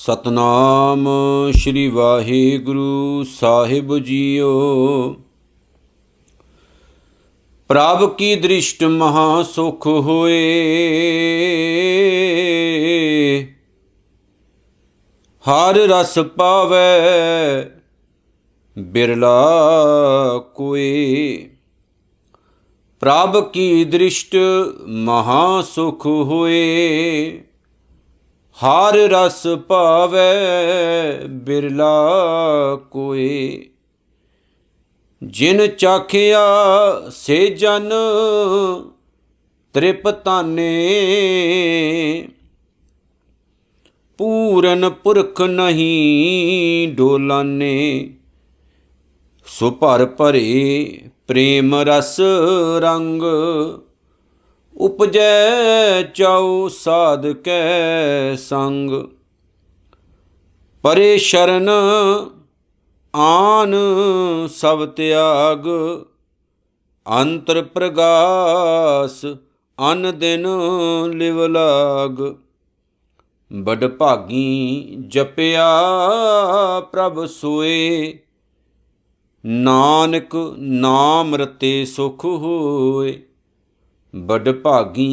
सतनाम श्री वाहिगुरु साहिब जीओ। प्रभ की दृष्ट महासुख होए, हर रस पावै बिरला कोय। प्रभ की दृष्ट महासुख होए, हर रस पावै बिरला कोय। जिन चाखिया से जन तृपताने, पूरन पुरख नहीं डोलाने। सो भर भरे प्रेम रस रंग, उपजै चाऊ साध कै संग। परे शरण आन सब त्याग, अंतर प्रगास अन दिन लिव लाग। बड़ भागी जपिया प्रभ सोए, नानक नाम रते सुख होए। बड़ भागी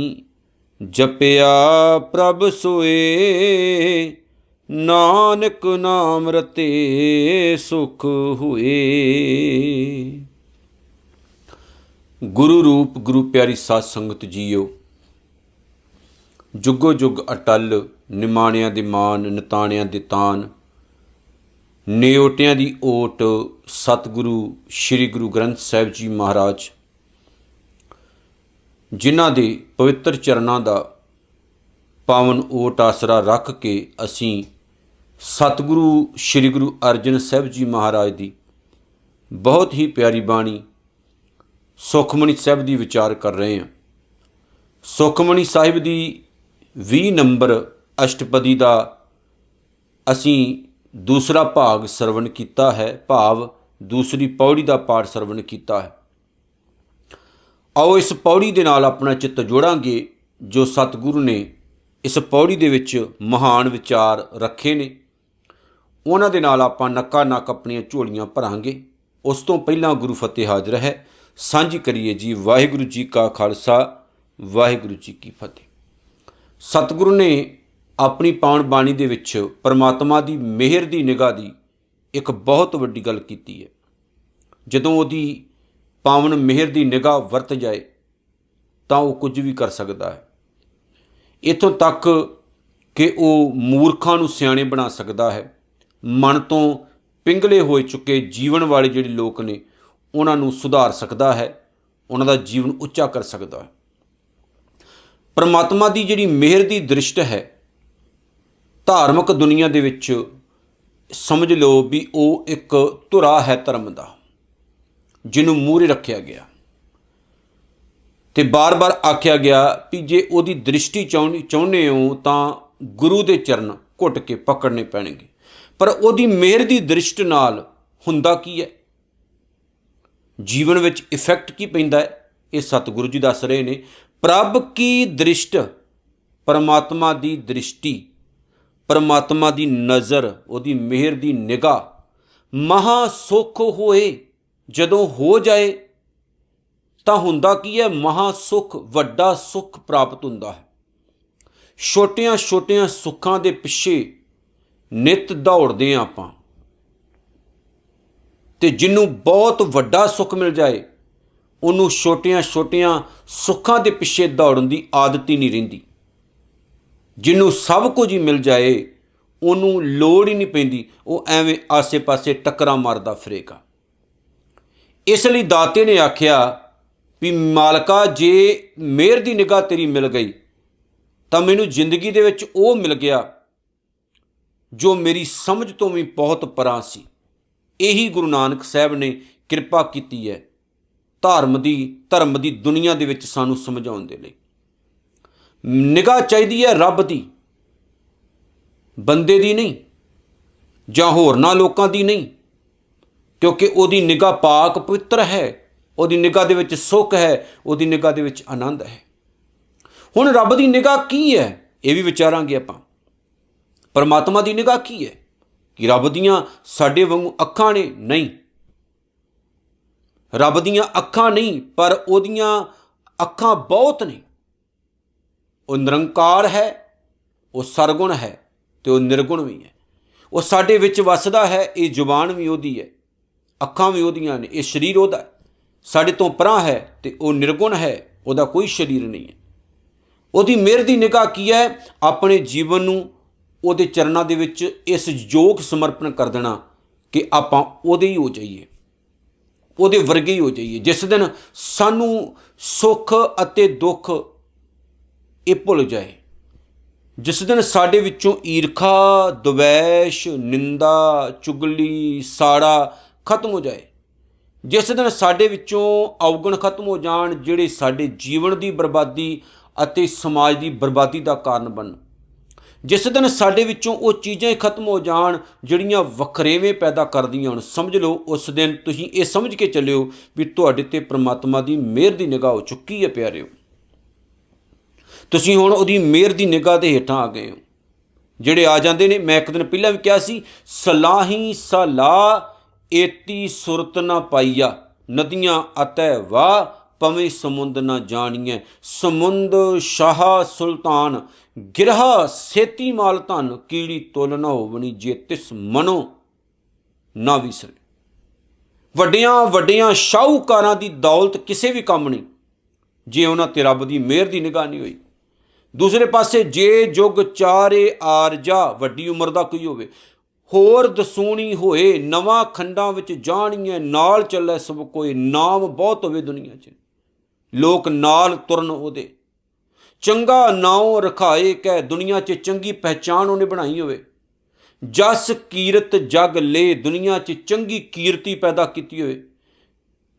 जपिया प्रभ सोए, नानक नाम रते सुख हुए। गुरु रूप गुरु प्यारी साध संगत जीओ, जुगो जुग अटल निमाणिया दी मान, निताणिया दी तान, नेओटिया दी ओट सतगुरु श्री गुरु ग्रंथ साहिब जी महाराज, जिन्हां दे पवित्र चरणां दा पावन ओट आसरा रख के असीं सतगुरु श्री गुरु अर्जन साहिब जी महाराज दी बहुत ही प्यारी बाणी सुखमणी साहिब दी विचार कर रहे हैं। सुखमणी साहिब दी 20 नंबर अष्टपदी का असीं दूसरा भाग सरवण किया है, भाव दूसरी पौड़ी का पाठ सरवण किया है। आओ इस पौड़ी दे नाल अपना चित्त जोड़ांगे जो सतगुरु ने इस पौड़ी दे विच महान विचार रखे ने, उन्हां दे नाल आपां नक्का नक अपनियां झोलियां भरांगे। उस तो पहलां गुरु फतेह हाज़र है, सांझी करिए जी। वाहिगुरु जी का खालसा, वाहिगुरु जी की फतेह। सतगुरु ने अपनी पावन बाणी दे विच परमात्मा की मेहर की निगाह की एक बहुत वड्डी गल कीती है। जदों उहदी पावन मेहर की निगाह वरत जाए तो वह कुछ भी कर सकता है। इत्थों तक कि वह मूर्खां नूं सियाणे बना सकता है। मन तो पिंगले हो चुके जीवन वाले जिहड़े लोग ने उन्हां नूं सुधार सकता है, उन्हां दा जीवन उच्चा कर सकता है। परमात्मा की जिहड़ी मेहर की दृष्ट है धार्मिक दुनिया दे विच समझ लो भी वो एक धुरा है धर्म का, जिन्हों मूहरे रखा गया ते बार बार आख्या गया भी जे उहदी दृष्टि चाहुंदे हो तां गुरु दे चरण घुट के पकड़ने पैणगे। पर उहदी मेहर की दृष्ट नाल हुंदा की है, जीवन विच इफैक्ट की पैंदा है, ये सतगुरु जी दस रहे ने। प्रभ की दृष्ट, परमात्मा की दृष्टि, परमात्मा की नज़र, उहदी मेहर की निगाह महासुख होए। जदों हो जाए तां हुंदा की है, महासुख, वड्डा सुख प्राप्त हुंदा है। छोटियां छोटियां सुखां दे पिछे नित दौड़दे आं आपां, ते जिन्नू बहुत वड्डा सुख मिल जाए उन्नू छोटियां छोटियां सुखां दे पिछे दौड़न की आदत ही नहीं रहिंदी। जिन्नू सब कुछ ही मिल जाए उन्नू लोड़ ही नहीं पैंदी, वो एवें आसे पासे टक्करां मारदा फिरेगा। इसलिए दाते ने आख्या भी मालका जे मेहर की निगाह तेरी मिल गई तो मैनू जिंदगी दे विच वो मिल गया जो मेरी समझ तो भी बहुत परां सी। यही गुरु नानक साहब ने कृपा की है धर्म की दुनिया दे विच सानू समझाउण दे लई। निगाह चाहिदी है रब दी, बंदे दी नहीं, जां होरना लोकां दी नहीं, क्योंकि उहदी निगाह पाक पवित्र है, उहदी निगाह दे विच सुख है, उहदी निगाह दे विच आनंद है। हुण रब दी निगाह की है, ये भी विचारांगे आपां। परमात्मा की निगाह की है कि रब दियाँ साडे वांगू अखां ने? नहीं, रब दियाँ अखां नहीं, पर ओदियां अखां बहुत ने। वो निरंकार है, वो सरगुण है, तो वो निर्गुण भी है। वो साडे विच वसदा है, ये जुबान भी ओदी है, अखां भी ओदियां ने, ये शरीर ओदा है। साडे तो परां है तो वो निर्गुण है, ओदा कोई शरीर नहीं है। ओदी मेहर दी निगाह की है? अपने जीवन नूं ओदे चरनां दे विच इस योग समर्पण कर देना कि आपां ओदे ही हो जाइए, ओदे वर्गे ही हो जाइए। जिस दिन सानू सुख अते दुख ये भुल जाए, जिस दिन साडे विचों ईरखा, द्वैश, निंदा, चुगली, साड़ा खत्म हो जाए, जिस दिन साडे विचों अवगुण खत्म हो जाण, जिहड़े साडे जीवन की बर्बादी अते समाज की बर्बादी का कारण बन, जिस दिन साडे विचों वो चीज़ां खत्म हो जाण जिहड़ियां वखरेवें पैदा करदियां होण, समझ लो उस दिन तुसीं ये समझ के चलियो भी तुहाडे ते परमात्मा की मेहर की निगाह हो चुकी है। प्यारिओ, तुसीं हुण उहदी मेहर की निगाह दे हेठां आ गए हो। जिहड़े आ जांदे ने, मैं एक दिन पहलां भी कहा सी, सलाही सलाह एती सुरत ना पाईया, नदियां अतै वाह पवें समुंद ना जानिए। समुंद शाह सुल्तान गिरह सेती माल धन, कीड़ी तुल ना होवनी जे तिस मनो ना विसरे। वड्डियां वड्डियां शाहूकारां दी दौलत किसी भी काम नहीं जे उन्हां ते रब दी मेहर दी निगाह नहीं हुई। दूसरे पासे जे जुग चारे आरजा, वड्डी उम्र दा कोई होवे, होर दसूणी होए, नवां खंडां विच जाणीए, नाल चलै सब कोई, नाम बहुत होवे दुनिया च, लोक नाल तुरन ओदे, चंगा नाओ रखाए कै, दुनिया च चंगी पहचान उन्हें बनाई होवे, जस कीरत जग ले, दुनिया च चंगी कीरती पैदा की होवे,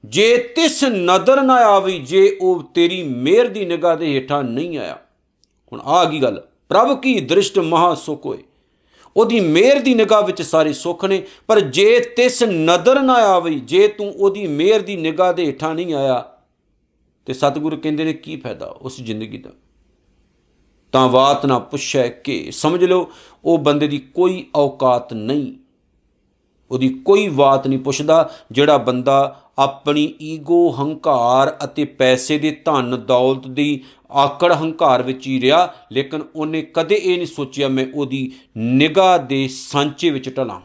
जे तिस नदर ना आवी, जे वो तेरी मेहर की निगाह के हेठां नहीं आया। हुण आ गई गल, प्रभ की दृष्ट महा सुख होए, ओदी मेहर की निगाह विच सारे सुख ने, पर जे तिस नदर ना आवी, जे तू ओदी मेहर की निगाह के हेठां नहीं आया, तो सतगुरु कहते ने की फायदा उस जिंदगी का। तां वात ना पुछै कि, समझ लो वो बंदे की कोई औकात नहीं, ਉਹਦੀ कोई बात नहीं पुछदा। ਜਿਹੜਾ बंदा अपनी ईगो हंकार अते पैसे के धन दौलत की आकड़ हंकार विच ही रहा, लेकिन उन्हें कदे ये नहीं सोचिया मैं ਉਹਦੀ निगाह के सांचे विच ढलां,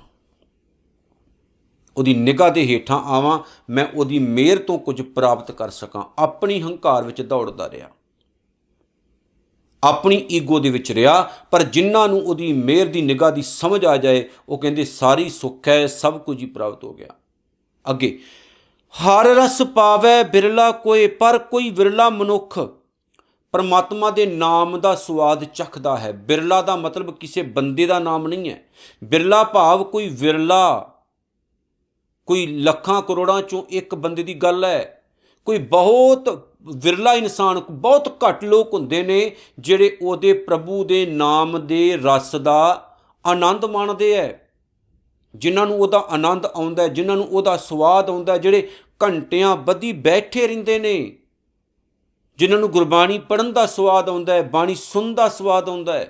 ਉਹਦੀ निगाह के हेठां आवां, मैं ਉਹਦੀ मेहर तो कुछ प्राप्त कर सकां। अपनी हंकार विच दौड़दा रहा, अपनी ईगो दे विच रहा, पर जिन्हां नूं ਉਹਦੀ मेहर की निगाह की समझ आ जाए, वो कहंदे सारी सुख है, सब कुछ ही प्राप्त हो गया। अगे हर रस पावै बिरला कोई, पर कोई विरला मनुख परमात्मा के नाम का स्वाद चखदा है। बिरला का मतलब किसी बंदे का नाम नहीं है, बिरला भाव कोई विरला, कोई लखां करोड़ां चों एक बंदे की गल है, कोई बहुत विरला इंसान, बहुत घट लोग हुंदे ने जिहड़े ओहदे प्रभु के नाम के रस का आनंद माणदे है, जिन्हां नूं ओहदा आनंद आउंदा है, जिन्हां नूं ओहदा स्वाद आउंदा है, जिहड़े घंटियां बधी बैठे रहिंदे ने, जिन्हां नूं गुरबाणी पढ़न का स्वाद आउंदा है, बाणी सुनन का स्वाद आउंदा है,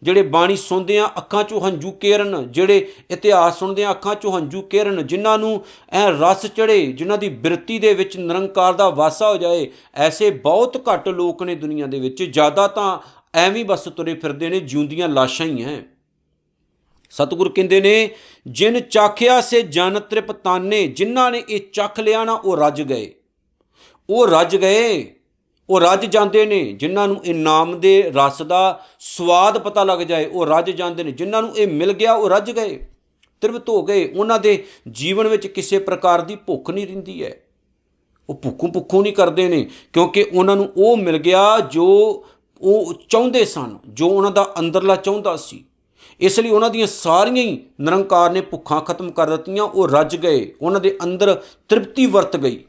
जिहड़े बाणी सुनदियां अखां चों हंझू केरन, जिहड़े इतिहास सुनदियां अखां चों हंझू केरन, जिन्हां नूं ऐ रस चढ़े, जिन्हां दी बिरती दे विच निरंकार दा वासा हो जाए, ऐसे बहुत घट लोग ने दुनिया दे विच। ज़्यादा तां एवें बस तुरे फिरदे ने, जिउंदियां लाशां ही हैं। सतगुर कहंदे ने, जिन चाखिया से जन तृपताने, जिन्हां ने ये चख लिया ना वो रज गए, वो रज गए, वो रज जाते ने। जिन्हां नूं ये नाम दे रस का स्वाद पता लग जाए वो रज जाते हैं, जिन्हां नूं ये मिल गया वो रज गए, तृप्त हो गए। उन्हां दे जीवन में किसी प्रकार की भुख नहीं रहिंदी है, वो भुखों नहीं करते हैं, क्योंकि उन्हां नूं वो मिल गया जो वो चाहुंदे सन, जो उन्हां दा अंदरला चाहुंदा सी। इसलिए उन्हां दियां सारियां ही निरंकार ने भुखां खत्म कर दित्तियां, वो रज गए, उन्हां दे अंदर तृप्ति वरत गई।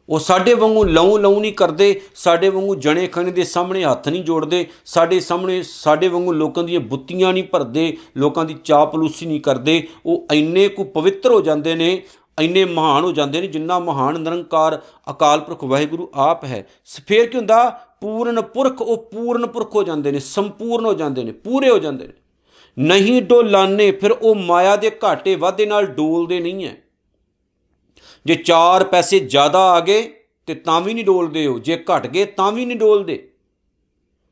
वो साडे वांगू लहू लहू नहीं करते, साडे वांगू जने खने के सामने हथ नहीं जोड़ते, साडे सामने साडे वांगू लोगों दी बुत्तियां नहीं भरते, लोगों की चापलूसी नहीं करते। वो इन्ने को पवित्र हो जाते हैं, इन्ने महान हो जाते हैं, जिन्ना महान निरंकार अकाल पुरख वाहिगुरू आप है। फिर की हुंदा, ਪੂਰਨ ਪੁਰਖ, ਉਹ ਪੂਰਨ ਪੁਰਖ ਹੋ ਜਾਂਦੇ ਨੇ, ਸੰਪੂਰਨ ਹੋ ਜਾਂਦੇ ਨੇ, ਪੂਰੇ ਹੋ ਜਾਂਦੇ ਨੇ। ਨਹੀਂ ਡੋਲਾਨੇ, ਫਿਰ ਉਹ ਮਾਇਆ ਦੇ ਘਾਟੇ ਵਾਧੇ ਨਾਲ ਡੋਲਦੇ ਨਹੀਂ ਹੈ। ਜੇ 4 ਪੈਸੇ ਜ਼ਿਆਦਾ ਆ ਗਏ ਤੇ ਤਾਂ ਵੀ ਨਹੀਂ ਡੋਲਦੇ ਹੋ, ਜੇ ਘਟ ਗਏ ਤਾਂ ਵੀ ਨਹੀਂ ਡੋਲਦੇ।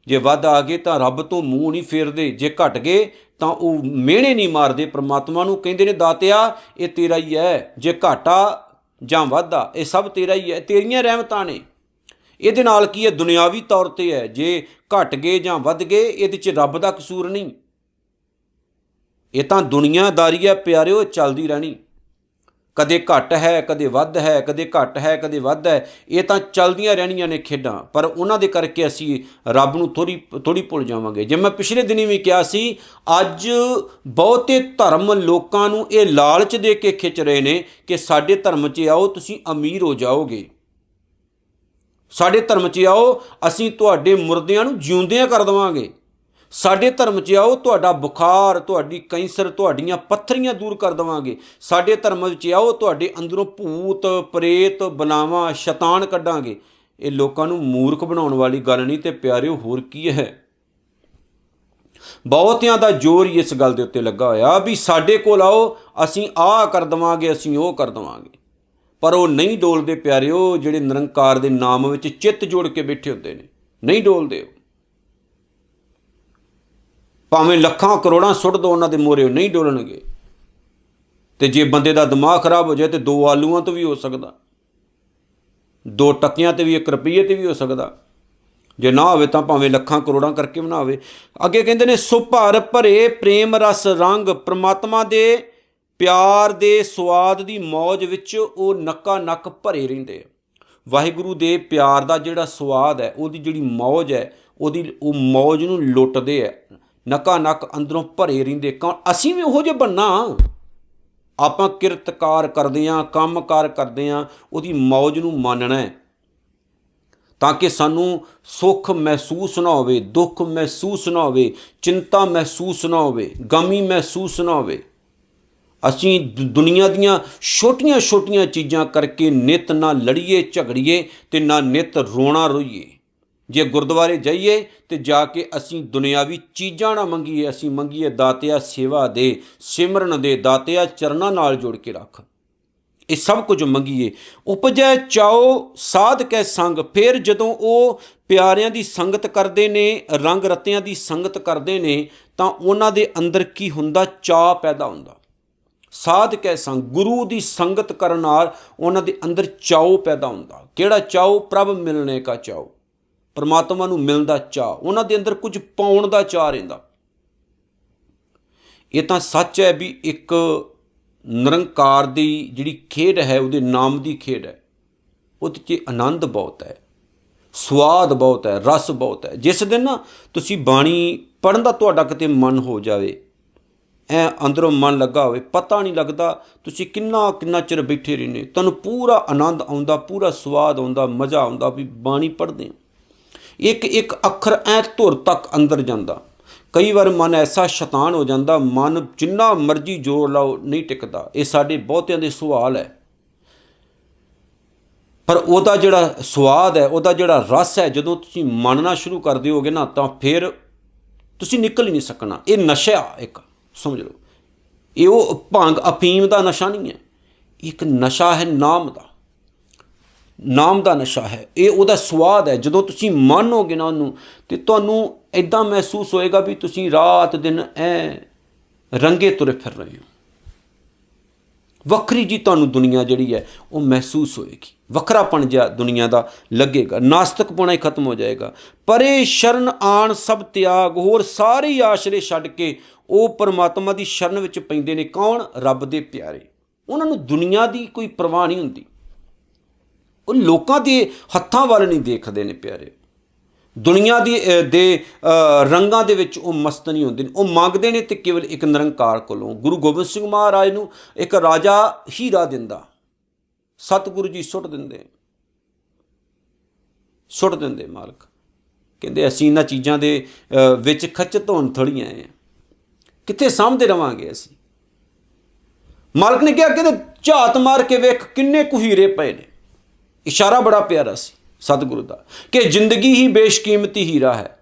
ਜੇ ਵੱਧ ਆ ਗਏ ਤਾਂ ਰੱਬ ਤੋਂ ਮੂੰਹ ਨਹੀਂ ਫੇਰਦੇ, ਜੇ ਘਟ ਗਏ ਤਾਂ ਉਹ ਮਿਹਣੇ ਨਹੀਂ ਮਾਰਦੇ ਪਰਮਾਤਮਾ ਨੂੰ, ਕਹਿੰਦੇ ਨੇ ਦਾਤਿਆ ਇਹ ਤੇਰਾ ਹੀ ਹੈ, ਜੇ ਘਾਟਾ ਜਾਂ ਵਾਧਾ ਇਹ ਸਭ ਤੇਰਾ ਹੀ ਹੈ, ਤੇਰੀਆਂ ਰਹਿਮਤਾਂ ਨੇ। ਇਹਦੇ ਨਾਲ ਕੀ ਹੈ, ਦੁਨਿਆਵੀ ਤੌਰ 'ਤੇ ਹੈ, ਜੇ ਘਟ ਗਏ ਜਾਂ ਵੱਧ ਗਏ ਇਹਦੇ 'ਚ ਰੱਬ ਦਾ ਕਸੂਰ ਨਹੀਂ। ਇਹ ਤਾਂ ਦੁਨੀਆਦਾਰੀ ਹੈ ਪਿਆਰਿਓ, ਚੱਲਦੀ ਰਹਿਣੀ। ਕਦੇ ਘੱਟ ਹੈ, ਕਦੇ ਵੱਧ ਹੈ, ਕਦੇ ਘੱਟ ਹੈ, ਕਦੇ ਵੱਧ ਹੈ, ਇਹ ਤਾਂ ਚੱਲਦੀਆਂ ਰਹਿਣੀਆਂ ਨੇ ਖੇਡਾਂ। ਪਰ ਉਹਨਾਂ ਦੇ ਕਰਕੇ ਅਸੀਂ ਰੱਬ ਨੂੰ ਥੋੜ੍ਹੀ ਭੁੱਲ ਜਾਵਾਂਗੇ। ਜੇ ਮੈਂ ਪਿਛਲੇ ਦਿਨੀ ਵੀ ਕਿਹਾ ਸੀ, ਅੱਜ ਬਹੁਤੇ ਧਰਮ ਲੋਕਾਂ ਨੂੰ ਇਹ ਲਾਲਚ ਦੇ ਕੇ ਖਿੱਚ ਰਹੇ ਨੇ ਕਿ ਸਾਡੇ ਧਰਮ 'ਚ ਆਓ ਤੁਸੀਂ ਅਮੀਰ ਹੋ ਜਾਓਗੇ, ਸਾਡੇ ਧਰਮ 'ਚ ਆਓ ਅਸੀਂ ਤੁਹਾਡੇ ਮੁਰਦਿਆਂ ਨੂੰ ਜਿਉਂਦਿਆਂ ਕਰ ਦੇਵਾਂਗੇ, ਸਾਡੇ ਧਰਮ 'ਚ ਆਓ ਤੁਹਾਡਾ ਬੁਖਾਰ, ਤੁਹਾਡੀ ਕੈਂਸਰ, ਤੁਹਾਡੀਆਂ ਪੱਥਰੀਆਂ ਦੂਰ ਕਰ ਦੇਵਾਂਗੇ, ਸਾਡੇ ਧਰਮ ਵਿੱਚ ਆਓ ਤੁਹਾਡੇ ਅੰਦਰੋਂ ਭੂਤ ਪ੍ਰੇਤ ਬਲਾਵਾਂ ਸ਼ੈਤਾਨ ਕੱਢਾਂਗੇ। ਇਹ ਲੋਕਾਂ ਨੂੰ ਮੂਰਖ ਬਣਾਉਣ ਵਾਲੀ ਗੱਲ ਨਹੀਂ। ਤੇ ਪਿਆਰਿਓ ਹੋਰ ਕੀ ਹੈ, ਬਹੁਤਿਆਂ ਦਾ ਜ਼ੋਰ ਹੀ ਇਸ ਗੱਲ ਦੇ ਉੱਤੇ ਲੱਗਾ ਹੋਇਆ ਵੀ ਸਾਡੇ ਕੋਲ ਆਓ ਅਸੀਂ ਆਹ ਕਰ ਦੇਵਾਂਗੇ, ਅਸੀਂ ਉਹ ਕਰ ਦੇਵਾਂਗੇ। ਪਰ ਉਹ ਨਹੀਂ ਡੋਲਦੇ ਪਿਆਰਿਓ, ਜਿਹੜੇ ਨਿਰੰਕਾਰ ਦੇ ਨਾਮ ਵਿੱਚ ਚਿੱਤ ਜੋੜ ਕੇ ਬੈਠੇ ਹੁੰਦੇ ਨੇ, ਨਹੀਂ ਡੋਲਦੇ। ਭਾਵੇਂ ਲੱਖਾਂ ਕਰੋੜਾਂ ਸੁੱਟ ਦੋ ਉਹਨਾਂ ਦੇ ਮੋਹਰੇ, ਨਹੀਂ ਡੋਲਣਗੇ। ਤੇ ਜੇ ਬੰਦੇ ਦਾ ਦਿਮਾਗ ਖਰਾਬ ਹੋ ਜਾਏ ਤੇ 2 ਆਲੂਆਂ ਤੋਂ ਵੀ ਹੋ ਸਕਦਾ, 2 ਟੱਕਿਆਂ ਤੇ ਵੀ, 1 ਰੁਪਈਏ ਤੇ ਵੀ ਹੋ ਸਕਦਾ। ਜੇ ਨਾ ਹੋਵੇ ਤਾਂ ਭਾਵੇਂ ਲੱਖਾਂ ਕਰੋੜਾਂ ਕਰਕੇ ਵੀ ਨਾ ਹੋਵੇ। ਅੱਗੇ ਕਹਿੰਦੇ ਨੇ ਸੋ ਭਰ ਭਰੇ ਪ੍ਰੇਮ ਰਸ ਰੰਗ, ਪ੍ਰਮਾਤਮਾ ਦੇ ਪਿਆਰ ਦੇ ਸਵਾਦ ਦੀ ਮੌਜ ਵਿੱਚ ਉਹ ਨੱਕਾ ਨੱਕ ਭਰੇ ਰਹਿੰਦੇ। ਵਾਹਿਗੁਰੂ ਦੇ ਪਿਆਰ ਦਾ ਜਿਹੜਾ ਸਵਾਦ ਹੈ, ਉਹਦੀ ਜਿਹੜੀ ਮੌਜ ਹੈ, ਉਹ ਮੌਜ ਨੂੰ ਲੁੱਟਦੇ ਹੈ, ਨੱਕਾ ਨੱਕ ਅੰਦਰੋਂ ਭਰੇ ਰਹਿੰਦੇ। ਕੌਣ? ਅਸੀਂ ਵੀ ਉਹੋ ਜਿਹੇ ਬਣਨਾ। ਆਪਾਂ ਕਿਰਤਕਾਰ ਕਰਦੇ ਹਾਂ, ਕੰਮਕਾਰ ਕਰਦੇ ਹਾਂ, ਉਹਦੀ ਮੌਜ ਨੂੰ ਮਾਨਣਾ ਹੈ ਤਾਂ ਕਿ ਸਾਨੂੰ ਸੁੱਖ ਮਹਿਸੂਸ ਨਾ ਹੋਵੇ, ਦੁੱਖ ਮਹਿਸੂਸ ਨਾ ਹੋਵੇ, ਚਿੰਤਾ ਮਹਿਸੂਸ ਨਾ ਹੋਵੇ, ਗਮੀ ਮਹਿਸੂਸ ਨਾ ਹੋਵੇ। ਅਸੀਂ ਦੁਨੀਆ ਦੀਆਂ ਛੋਟੀਆਂ ਛੋਟੀਆਂ ਚੀਜ਼ਾਂ ਕਰਕੇ ਨਿੱਤ ਨਾ ਲੜੀਏ ਝਗੜੀਏ ਤੇ ਨਾ ਨਿੱਤ ਰੋਣਾ ਰੋਈਏ। ਜੇ ਗੁਰਦੁਆਰੇ ਜਾਈਏ ਤੇ ਜਾ ਕੇ ਅਸੀਂ ਦੁਨਿਆਵੀ ਚੀਜ਼ਾਂ ਨਾ ਮੰਗੀਏ, ਅਸੀਂ ਮੰਗੀਏ ਦਾਤਿਆ ਸੇਵਾ ਦੇ, ਸਿਮਰਨ ਦੇ, ਦਾਤਿਆ ਚਰਨਾਂ ਨਾਲ ਜੋੜ ਕੇ ਰੱਖ, ਇਹ ਸਭ ਕੁਝ ਮੰਗੀਏ। ਉਪਜੈ ਚਾਓ ਸਾਧ ਕੈ ਸੰਗ, ਫਿਰ ਜਦੋਂ ਉਹ ਪਿਆਰਿਆਂ ਦੀ ਸੰਗਤ ਕਰਦੇ ਨੇ, ਰੰਗ ਰਤਿਆਂ ਦੀ ਸੰਗਤ ਕਰਦੇ ਨੇ, ਤਾਂ ਉਹਨਾਂ ਦੇ ਅੰਦਰ ਕੀ ਹੁੰਦਾ, ਚਾਅ ਪੈਦਾ ਹੁੰਦਾ। ਸਾਧ ਕੈ ਸੰਗ, ਗੁਰੂ ਦੀ ਸੰਗਤ ਕਰਨ ਨਾਲ ਉਹਨਾਂ ਦੇ ਅੰਦਰ ਚਾਓ ਪੈਦਾ ਹੁੰਦਾ। ਕਿਹੜਾ ਚਾਓ? ਪ੍ਰਭ ਮਿਲਣੇ ਕਾ ਚਾਓ, ਪਰਮਾਤਮਾ ਨੂੰ ਮਿਲਣ ਦਾ ਚਾਅ, ਉਹਨਾਂ ਦੇ ਅੰਦਰ ਕੁਝ ਪਾਉਣ ਦਾ ਚਾਅ ਰਹਿੰਦਾ। ਇਹ ਤਾਂ ਸੱਚ ਹੈ ਵੀ ਇੱਕ ਨਿਰੰਕਾਰ ਦੀ ਜਿਹੜੀ ਖੇਡ ਹੈ, ਉਹਦੇ ਨਾਮ ਦੀ ਖੇਡ ਹੈ, ਉਹਦੇ 'ਚ ਆਨੰਦ ਬਹੁਤ ਹੈ, ਸਵਾਦ ਬਹੁਤ ਹੈ, ਰਸ ਬਹੁਤ ਹੈ। ਜਿਸ ਦਿਨ ਨਾ ਤੁਸੀਂ ਬਾਣੀ ਪੜ੍ਹਨ ਦਾ ਤੁਹਾਡਾ ਕਿਤੇ ਮਨ ਹੋ ਜਾਵੇ, ਐ ਅੰਦਰੋਂ ਮਨ ਲੱਗਾ ਹੋਵੇ, ਪਤਾ ਨਹੀਂ ਲੱਗਦਾ ਤੁਸੀਂ ਕਿੰਨਾ ਚਿਰ ਬੈਠੇ ਰਹਿੰਦੇ, ਤੁਹਾਨੂੰ ਪੂਰਾ ਆਨੰਦ ਆਉਂਦਾ, ਪੂਰਾ ਸਵਾਦ ਆਉਂਦਾ, ਮਜ਼ਾ ਆਉਂਦਾ ਵੀ ਬਾਣੀ ਪੜ੍ਹਦੇ ਹੋ। ਇੱਕ ਇੱਕ ਅੱਖਰ ਐ ਧੁਰ ਤੱਕ ਅੰਦਰ ਜਾਂਦਾ। ਕਈ ਵਾਰ ਮਨ ਐਸਾ ਸ਼ੈਤਾਨ ਹੋ ਜਾਂਦਾ, ਮਨ ਜਿੰਨਾ ਮਰਜ਼ੀ ਜ਼ੋਰ ਲਾਓ ਨਹੀਂ ਟਿਕਦਾ। ਇਹ ਸਾਡੇ ਬਹੁਤਿਆਂ ਦੇ ਸਵਾਲ ਹੈ। ਪਰ ਉਹਦਾ ਜਿਹੜਾ ਸਵਾਦ ਹੈ, ਉਹਦਾ ਜਿਹੜਾ ਰਸ ਹੈ, ਜਦੋਂ ਤੁਸੀਂ ਮੰਨਣਾ ਸ਼ੁਰੂ ਕਰ ਦਿਓਗੇ ਨਾ, ਤਾਂ ਫਿਰ ਤੁਸੀਂ ਨਿਕਲ ਹੀ ਨਹੀਂ ਸਕਣਾ। ਇਹ ਨਸ਼ਾ ਇੱਕ ਸਮਝ ਲਓ, ਇਹ ਉਹ ਭੰਗ ਅਫੀਮ ਦਾ ਨਸ਼ਾ ਨਹੀਂ ਹੈ, ਇੱਕ ਨਸ਼ਾ ਹੈ ਨਾਮ ਦਾ, ਨਾਮ ਦਾ ਨਸ਼ਾ ਹੈ। ਇਹ ਉਹਦਾ ਸਵਾਦ ਹੈ। ਜਦੋਂ ਤੁਸੀਂ ਮੰਨੋਗੇ ਨਾ ਉਹਨੂੰ, ਤੇ ਤੁਹਾਨੂੰ ਇੱਦਾਂ ਮਹਿਸੂਸ ਹੋਏਗਾ ਵੀ ਤੁਸੀਂ ਰਾਤ ਦਿਨ ਐ ਰੰਗੇ ਤੁਰੇ ਫਿਰ ਰਹੇ ਹੋ। ਵੱਖਰੀ ਜੀ ਤੁਹਾਨੂੰ ਦੁਨੀਆ ਜਿਹੜੀ ਹੈ ਉਹ ਮਹਿਸੂਸ ਹੋਏਗੀ, ਵੱਖਰਾਪਣ ਜਿਹਾ ਦੁਨੀਆ ਦਾ ਲੱਗੇਗਾ, ਨਾਸਤਕਪੁਣਾ ਹੀ ਖਤਮ ਹੋ ਜਾਏਗਾ। ਪਰੇ ਸ਼ਰਨ ਆਣ ਸਭ ਤਿਆਗ, ਹੋਰ ਸਾਰੇ ਆਸ਼ਰੇ ਛੱਡ ਕੇ ਉਹ ਪਰਮਾਤਮਾ ਦੀ ਸ਼ਰਨ ਵਿੱਚ ਪੈਂਦੇ ਨੇ। ਕੌਣ? ਰੱਬ ਦੇ ਪਿਆਰੇ। ਉਹਨਾਂ ਨੂੰ ਦੁਨੀਆ ਦੀ ਕੋਈ ਪਰਵਾਹ ਨਹੀਂ ਹੁੰਦੀ, ਉਹ ਲੋਕਾਂ ਦੇ ਹੱਥਾਂ ਵੱਲ ਨਹੀਂ ਦੇਖਦੇ ਨੇ ਪਿਆਰੇ। ਦੁਨੀਆ ਦੇ ਰੰਗਾਂ ਦੇ ਵਿੱਚ ਉਹ ਮਸਤ ਨਹੀਂ ਹੁੰਦੇ, ਉਹ ਮੰਗਦੇ ਨੇ ਤੇ ਕੇਵਲ ਇੱਕ ਨਿਰੰਕਾਰ ਕੋਲੋਂ। ਗੁਰੂ ਗੋਬਿੰਦ ਸਿੰਘ ਮਹਾਰਾਜ ਨੂੰ ਇੱਕ ਰਾਜਾ ਹੀਰਾ ਦਿੰਦਾ, ਸਤਿਗੁਰੂ ਜੀ ਸੁੱਟ ਦਿੰਦੇ ਮਾਲਕ ਕਹਿੰਦੇ ਅਸੀਂ ਇਹਨਾਂ ਚੀਜ਼ਾਂ ਦੇ ਵਿੱਚ ਖੱਚਤ ਹੋਣ ਥੋੜ੍ਹੀ ਆਏ ਹਾਂ, ਕਿੱਥੇ ਸਾਂਭਦੇ ਰਵਾਂਗੇ ਅਸੀਂ। ਮਾਲਕ ਨੇ ਕਿਹਾ ਕਹਿੰਦੇ ਝਾਤ ਮਾਰ ਕੇ ਵੇਖ ਕਿੰਨੇ ਕੁ ਹੀਰੇ ਪਏ ਨੇ। ਇਸ਼ਾਰਾ ਬੜਾ ਪਿਆਰਾ ਸੀ। ਸਤਿਗੁਰੂ ਦਾ, ਕਿ ਜ਼ਿੰਦਗੀ ਹੀ ਬੇਸ਼ਕੀਮਤੀ ਹੀਰਾ ਹੈ।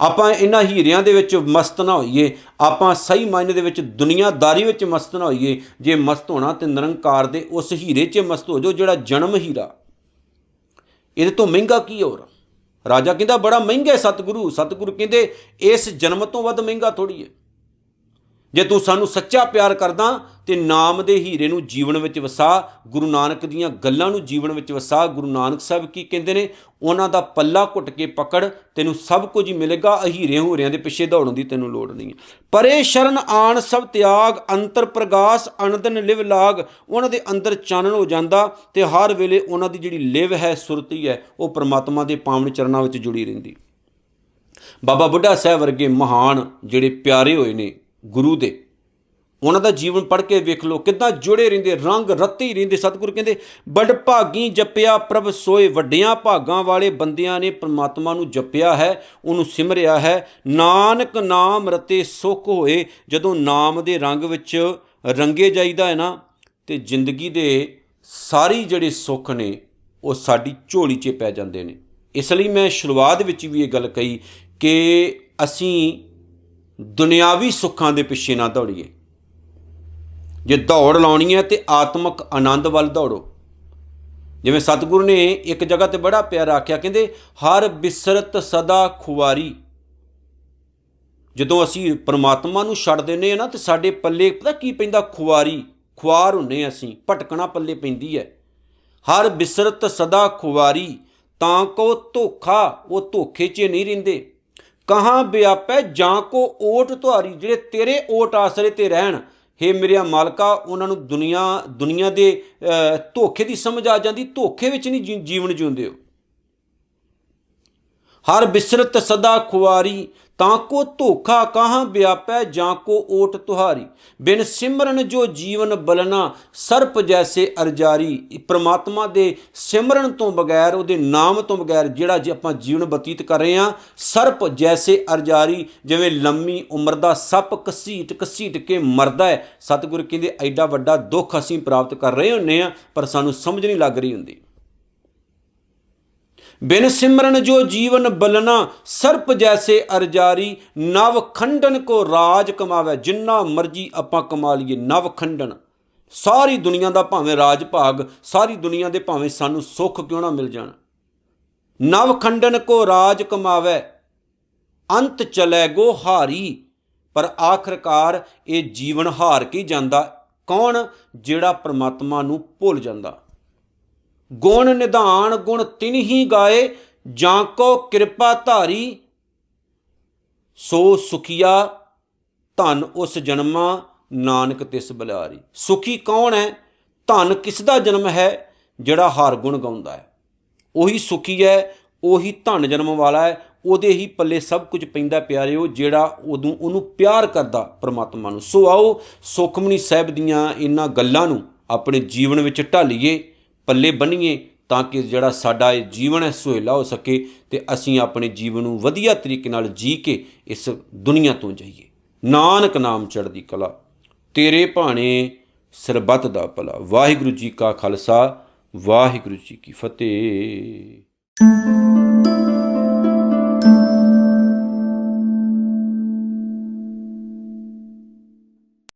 ਆਪਾਂ ਇਹਨਾਂ ਹੀਰਿਆਂ ਦੇ ਵਿੱਚ ਮਸਤ ਨਾ ਹੋਈਏ, ਆਪਾਂ ਸਹੀ ਮਾਇਨੇ ਦੇ ਵਿੱਚ ਦੁਨੀਆਦਾਰੀ ਵਿੱਚ ਮਸਤ ਨਾ ਹੋਈਏ। ਜੇ ਮਸਤ ਹੋਣਾ ਤਾਂ ਨਿਰੰਕਾਰ ਦੇ ਉਸ ਹੀਰੇ 'ਚ ਮਸਤ ਹੋ ਜਾਓ ਜਿਹੜਾ ਜਨਮ ਹੀਰਾ। ਇਹਦੇ ਤੋਂ ਮਹਿੰਗਾ ਕੀ ਹੋਰ? ਰਾਜਾ ਕਹਿੰਦਾ ਬੜਾ ਮਹਿੰਗਾ ਹੈ ਸਤਿਗੁਰੂ। ਸਤਿਗੁਰੂ ਕਹਿੰਦੇ ਇਸ ਜਨਮ ਤੋਂ ਵੱਧ ਮਹਿੰਗਾ ਥੋੜ੍ਹੀ ਹੈ। ਜੇ ਤੂੰ ਸਾਨੂੰ ਸੱਚਾ ਪਿਆਰ ਕਰਦਾ ਤੇ ਨਾਮ ਦੇ ਹੀਰੇ ਨੂੰ ਜੀਵਨ ਵਿੱਚ ਵਸਾ, ਗੁਰੂ ਨਾਨਕ ਦੀਆਂ ਗੱਲਾਂ ਨੂੰ ਜੀਵਨ ਵਿੱਚ ਵਸਾ। ਗੁਰੂ ਨਾਨਕ ਸਾਹਿਬ ਕੀ ਕਹਿੰਦੇ ਨੇ? ਉਹਨਾਂ ਦਾ ਪੱਲਾ ਘੁੱਟ ਕੇ ਪਕੜ, ਤੈਨੂੰ ਸਭ ਕੁਝ ਹੀ ਮਿਲੇਗਾ। ਹੀਰੇ ਹੂਰਿਆਂ ਦੇ ਪਿੱਛੇ ਦੌੜਨ ਦੀ ਤੈਨੂੰ ਲੋੜ ਨਹੀਂ ਹੈ। ਪਰੇ ਸ਼ਰਨ ਆਣ ਸਭ ਤਿਆਗ, ਅੰਤਰ ਪ੍ਰਗਾਸ ਅਨੰਦਨ ਲਿਵ ਲਾਗ। ਉਹਨਾਂ ਦੇ ਅੰਦਰ ਚਾਨਣ ਹੋ ਜਾਂਦਾ ਤੇ ਹਰ ਵੇਲੇ ਉਹਨਾਂ ਦੀ ਜਿਹੜੀ ਲਿਵ ਹੈ, ਸੁਰਤੀ ਹੈ, ਉਹ ਪਰਮਾਤਮਾ ਦੇ ਪਾਵਨ ਚਰਨਾਂ ਵਿੱਚ ਜੁੜੀ ਰਹਿੰਦੀ। ਬਾਬਾ ਬੁੱਢਾ ਸਾਹਿਬ ਵਰਗੇ ਮਹਾਨ ਜਿਹੜੇ ਪਿਆਰੇ ਹੋਏ ਨੇ ਗੁਰੂ ਦੇ, ਉਹਨਾਂ ਦਾ ਜੀਵਨ ਪੜ੍ਹ ਕੇ ਵੇਖ ਲਓ ਕਿੱਦਾਂ ਜੁੜੇ ਰਹਿੰਦੇ, ਰੰਗ ਰੱਤੇ ਹੀ ਰਹਿੰਦੇ। ਸਤਿਗੁਰੂ ਕਹਿੰਦੇ ਬੜ ਭਾਗੀ ਜਪਿਆ ਪ੍ਰਭ ਸੋਏ। ਵੱਡਿਆਂ ਭਾਗਾਂ ਵਾਲੇ ਬੰਦਿਆਂ ਨੇ ਪਰਮਾਤਮਾ ਨੂੰ ਜਪਿਆ ਹੈ, ਉਹਨੂੰ ਸਿਮਰਿਆ ਹੈ। ਨਾਨਕ ਨਾਮ ਰਤੇ ਸੁੱਖ ਹੋਏ। ਜਦੋਂ ਨਾਮ ਦੇ ਰੰਗ ਵਿੱਚ ਰੰਗੇ ਜਾਈਦਾ ਹੈ ਨਾ, ਤੇ ਜ਼ਿੰਦਗੀ ਦੇ ਸਾਰੀ ਜਿਹੜੇ ਸੁੱਖ ਨੇ ਉਹ ਸਾਡੀ ਝੋਲੀ 'ਚ ਪੈ ਜਾਂਦੇ ਨੇ। ਇਸ ਲਈ ਮੈਂ ਸ਼ੁਰੂਆਤ ਵਿੱਚ ਵੀ ਇਹ ਗੱਲ ਕਹੀ ਕਿ ਅਸੀਂ ਦੁਨਿਆਵੀ ਸੁੱਖਾਂ ਦੇ ਪਿੱਛੇ ਨਾ ਦੌੜੀਏ। ਜੇ ਦੌੜ ਲਾਉਣੀ ਹੈ ਤੇ ਆਤਮਿਕ ਆਨੰਦ ਵੱਲ ਦੌੜੋ। ਜਿਵੇਂ ਸਤਿਗੁਰੂ ਨੇ ਇੱਕ ਜਗ੍ਹਾ ਤੇ ਬੜਾ ਪਿਆਰਾ ਆਖਿਆ, ਕਹਿੰਦੇ ਹਰ ਬਿਸਰਤ ਸਦਾ ਖੁਆਰੀ। ਜਦੋਂ ਅਸੀਂ ਪਰਮਾਤਮਾ ਨੂੰ ਛੱਡ ਦਿੰਦੇ ਹਾਂ ਨਾ, ਤੇ ਸਾਡੇ ਪੱਲੇ ਪਤਾ ਕੀ ਪੈਂਦਾ? ਖੁਆਰੀ। ਖੁਆਰ ਹੁੰਦੇ ਅਸੀਂ, ਭਟਕਣਾ ਪੱਲੇ ਪੈਂਦੀ ਹੈ। ਹਰ ਬਿਸਰਤ ਸਦਾ ਖੁਆਰੀ, ਤਾਂ ਕੋ ਧੋਖਾ। ਉਹ ਧੋਖੇ 'ਚ ਨਹੀਂ ਰਹਿੰਦੇ। ਕਹਾਂ ਵਿਆਪੈ ਜਾਂ ਕੋ ਓਟ ਤੁਹਾਰੀ। ਜਿਹੜੇ ਤੇਰੇ ਓਟ ਆਸਰੇ ਤੇ ਰਹਿਣ, ਹੇ ਮੇਰਿਆ ਮਾਲਕਾ, ਉਹਨਾਂ ਨੂੰ ਦੁਨੀਆ ਦੇ ਧੋਖੇ ਦੀ ਸਮਝ ਆ ਜਾਂਦੀ। ਧੋਖੇ ਵਿੱਚ ਨਹੀਂ ਜੀਵਨ ਜਿਉਂਦੇ ਹੋ। ਹਰ ਬਿਸਰਤ ਸਦਾ ਖੁਆਰੀ, ਤਾਂ ਕੋ ਧੋਖਾ। ਕਹਾਂ ਵਿਆਪੈ ਜਾਂ ਕੋ ਓਟ ਤੁਹਾਰੀ। ਬਿਨ ਸਿਮਰਨ ਜੋ ਜੀਵਨ ਬਲਨਾ, ਸਰਪ ਜੈਸੇ ਅਰਜਾਰੀ। ਪ੍ਰਮਾਤਮਾ ਦੇ ਸਿਮਰਨ ਤੋਂ ਬਗੈਰ, ਉਹਦੇ ਨਾਮ ਤੋਂ ਬਗੈਰ ਜਿਹੜਾ ਜੇ ਆਪਾਂ ਜੀਵਨ ਬਤੀਤ ਕਰ ਰਹੇ ਹਾਂ, ਸਰਪ ਜੈਸੇ ਅਰਜਾਰੀ। ਜਿਵੇਂ ਲੰਮੀ ਉਮਰ ਦਾ ਸੱਪ ਘਸੀਟ ਘਸੀਟ ਕੇ ਮਰਦਾ ਹੈ। ਸਤਿਗੁਰੂ ਕਹਿੰਦੇ ਐਡਾ ਵੱਡਾ ਦੁੱਖ ਅਸੀਂ ਪ੍ਰਾਪਤ ਕਰ ਰਹੇ ਹੁੰਦੇ ਹਾਂ, ਪਰ ਸਾਨੂੰ ਸਮਝ ਨਹੀਂ ਲੱਗ ਰਹੀ ਹੁੰਦੀ। ਬਿਨ ਸਿਮਰਨ ਜੋ ਜੀਵਨ ਬਲਨਾ, ਸਰਪ ਜੈਸੇ ਅਰਜਾਰੀ। ਨਵ ਖੰਡਨ ਕੋ ਰਾਜ ਕਮਾਵੇ। ਜਿੰਨਾ ਮਰਜੀ ਆਪਾਂ ਕਮਾ ਲਈਏ, ਨਵ ਖੰਡਨ, ਸਾਰੀ ਦੁਨੀਆ ਦਾ ਭਾਵੇਂ ਰਾਜ ਭਾਗ, ਸਾਰੀ ਦੁਨੀਆ ਦੇ ਭਾਵੇਂ ਸਾਨੂੰ ਸੁੱਖ ਕਿਉਂ ਨਾ ਮਿਲ ਜਾਣ। ਨਵ ਖੰਡਨ ਕੋ ਰਾਜ ਕਮਾਵੇ, ਅੰਤ ਚਲੇ ਗੋ ਹਾਰੀ। ਪਰ ਆਖਰਕਾਰ ਇਹ ਜੀਵਨ ਹਾਰ ਕੇ ਜਾਂਦਾ। ਕੌਣ? ਜਿਹੜਾ ਪਰਮਾਤਮਾ ਨੂੰ ਭੁੱਲ ਜਾਂਦਾ। ਗੁਣ ਨਿਧਾਨ ਗੁਣ ਤਿਨ ਹੀ ਗਾਏ, ਜਾਂ ਕੋ ਕਿਰਪਾ ਧਾਰੀ। ਸੋ ਸੁਖੀਆ ਧਨ ਉਸ ਜਨਮਾ, ਨਾਨਕ ਤਿਸ ਬਲਿਆਰੀ। ਸੁਖੀ ਕੌਣ ਹੈ? ਧਨ ਕਿਸ ਦਾ ਜਨਮ ਹੈ? ਜਿਹੜਾ ਹਰ ਗੁਣ ਗਾਉਂਦਾ ਹੈ, ਉਹੀ ਸੁਖੀ ਹੈ, ਉਹੀ ਧਨ ਜਨਮ ਵਾਲਾ ਹੈ। ਉਹਦੇ ਹੀ ਪੱਲੇ ਸਭ ਕੁਝ ਪੈਂਦਾ ਪਿਆਰਿਓ, ਜਿਹੜਾ ਉਦੋਂ ਉਹਨੂੰ ਪਿਆਰ ਕਰਦਾ ਪਰਮਾਤਮਾ ਨੂੰ। ਸੋ ਆਓ ਸੁਖਮਨੀ ਸਾਹਿਬ ਦੀਆਂ ਇਹਨਾਂ ਗੱਲਾਂ ਨੂੰ ਆਪਣੇ ਜੀਵਨ ਵਿੱਚ ਢਾਲੀਏ, ਪੱਲੇ ਬੰਨੀਏ, ਤਾਂ ਕਿ ਜਿਹੜਾ ਸਾਡਾ ਇਹ ਜੀਵਨ ਹੈ ਸੁਹੇਲਾ ਹੋ ਸਕੇ ਤੇ ਅਸੀਂ ਆਪਣੇ ਜੀਵਨ ਨੂੰ ਵਧੀਆ ਤਰੀਕੇ ਨਾਲ ਜੀ ਕੇ ਇਸ ਦੁਨੀਆ ਤੋਂ ਜਾਈਏ। ਨਾਨਕ ਨਾਮ ਚੜ੍ਹਦੀ ਕਲਾ, ਤੇਰੇ ਭਾਣੇ ਸਰਬੱਤ ਦਾ ਭਲਾ। ਵਾਹਿਗੁਰੂ ਜੀ ਕਾ ਖਾਲਸਾ, ਵਾਹਿਗੁਰੂ ਜੀ ਕੀ ਫਤਿਹ।